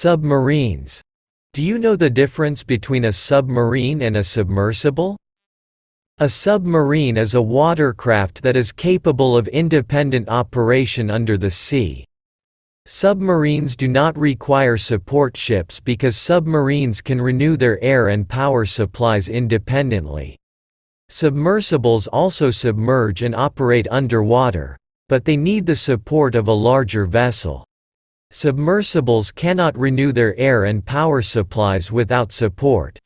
Submarines. Do you know the difference between a submarine and a submersible? A submarine is a watercraft that is capable of independent operation under the sea. Submarines do not require support ships because submarines can renew their air and power supplies independently. Submersibles also submerge and operate underwater, but they need the support of a larger vessel. Submersibles cannot renew their air and power supplies without support.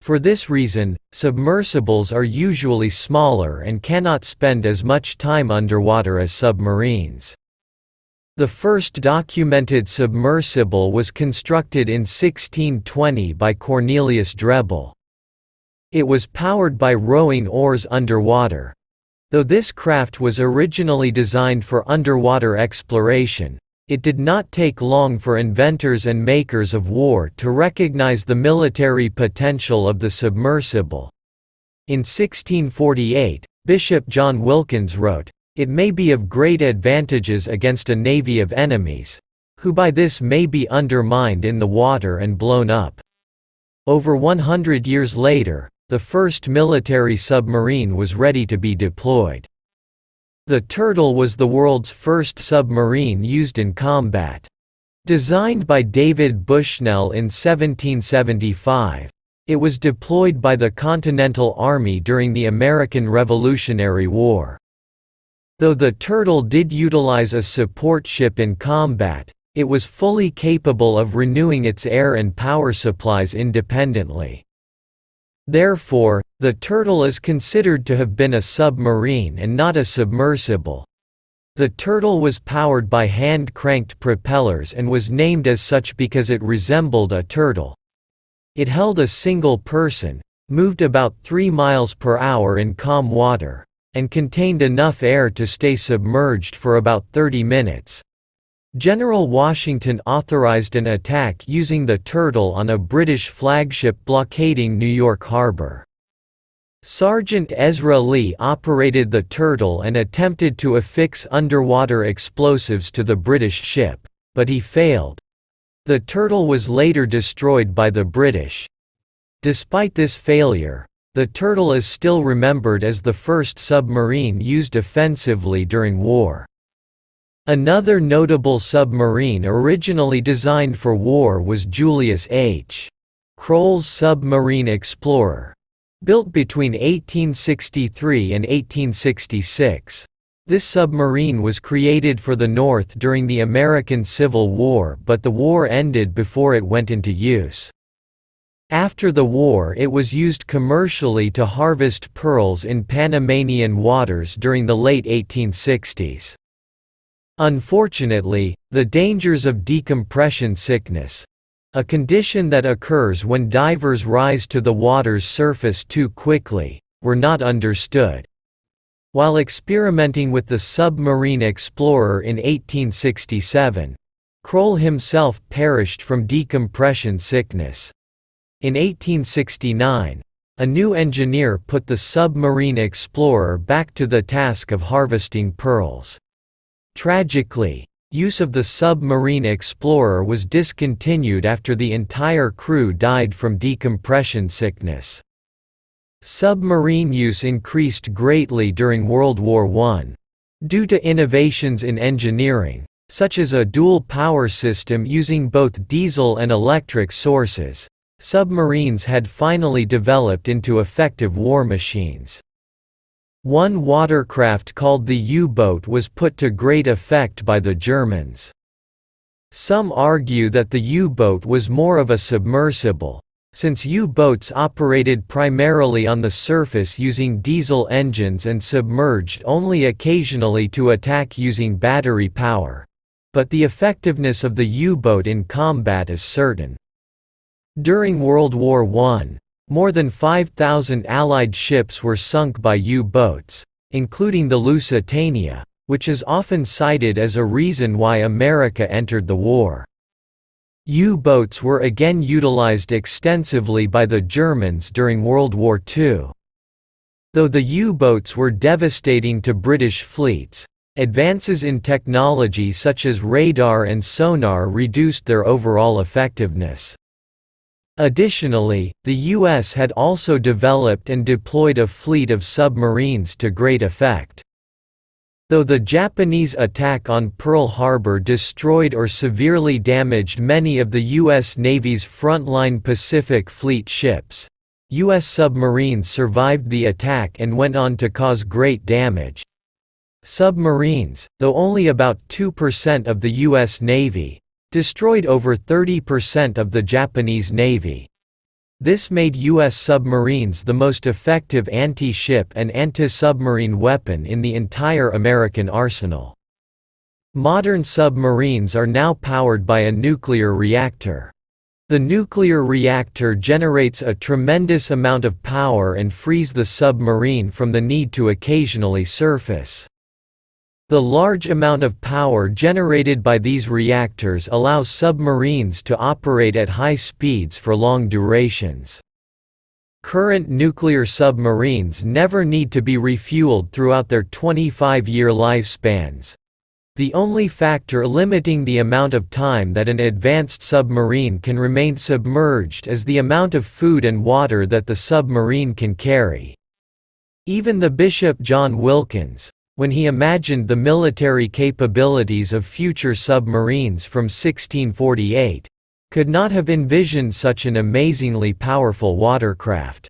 For this reason, submersibles are usually smaller and cannot spend as much time underwater as submarines. The first documented submersible was constructed in 1620 by Cornelius Drebbel. It was powered by rowing oars underwater. Though this craft was originally designed for underwater exploration, it did not take long for inventors and makers of war to recognize the military potential of the submersible. In 1648, Bishop John Wilkins wrote, "It may be of great advantages against a navy of enemies, who by this may be undermined in the water and blown up." Over 100 years later, the first military submarine was ready to be deployed. The Turtle was the world's first submarine used in combat. Designed by David Bushnell in 1775, it was deployed by the Continental Army during the American Revolutionary War. Though the Turtle did utilize a support ship in combat, it was fully capable of renewing its air and power supplies independently. Therefore, the Turtle is considered to have been a submarine and not a submersible. The Turtle was powered by hand-cranked propellers and was named as such because it resembled a turtle. It held a single person, moved about 3 miles per hour in calm water, and contained enough air to stay submerged for about 30 minutes. General Washington authorized an attack using the Turtle on a British flagship blockading New York Harbor. Sergeant Ezra Lee operated the Turtle and attempted to affix underwater explosives to the British ship, but he failed. The Turtle was later destroyed by the British. Despite this failure, the Turtle is still remembered as the first submarine used offensively during war. Another notable submarine originally designed for war was Julius H. Kroll's Submarine Explorer. Built between 1863 and 1866. This submarine was created for the North during the American Civil War, but the war ended before it went into use. After the war, it was used commercially to harvest pearls in Panamanian waters during the late 1860s. Unfortunately, the dangers of decompression sickness, a condition that occurs when divers rise to the water's surface too quickly, were not understood. While experimenting with the Submarine Explorer in 1867, Kroll himself perished from decompression sickness. In 1869, a new engineer put the Submarine Explorer back to the task of harvesting pearls. Tragically, use of the Submarine Explorer was discontinued after the entire crew died from decompression sickness. Submarine use increased greatly during World War I. Due to innovations in engineering, such as a dual power system using both diesel and electric sources, submarines had finally developed into effective war machines. One watercraft called the U-boat was put to great effect by the Germans. Some argue that the U-boat was more of a submersible, since U-boats operated primarily on the surface using diesel engines and submerged only occasionally to attack using battery power. But the effectiveness of the U-boat in combat is certain. During World War I, more than 5,000 Allied ships were sunk by U-boats, including the Lusitania, which is often cited as a reason why America entered the war. U-boats were again utilized extensively by the Germans during World War II. Though the U-boats were devastating to British fleets, Advances in technology such as radar and sonar reduced their overall effectiveness. Additionally, the U.S. had also developed and deployed a fleet of submarines to great effect. Though the Japanese attack on Pearl Harbor destroyed or severely damaged many of the U.S. Navy's frontline Pacific Fleet ships, U.S. submarines survived the attack and went on to cause great damage. Submarines, though only about 2% of the U.S. Navy, destroyed over 30% of the Japanese Navy. This made U.S. submarines the most effective anti-ship and anti-submarine weapon in the entire American arsenal. Modern submarines are now powered by a nuclear reactor. The nuclear reactor generates a tremendous amount of power and frees the submarine from the need to occasionally surface. The large amount of power generated by these reactors allows submarines to operate at high speeds for long durations. Current nuclear submarines never need to be refueled throughout their 25-year lifespans. The only factor limiting the amount of time that an advanced submarine can remain submerged is the amount of food and water that the submarine can carry. Even the Bishop John Wilkins, when he imagined the military capabilities of future submarines from 1648, could not have envisioned such an amazingly powerful watercraft.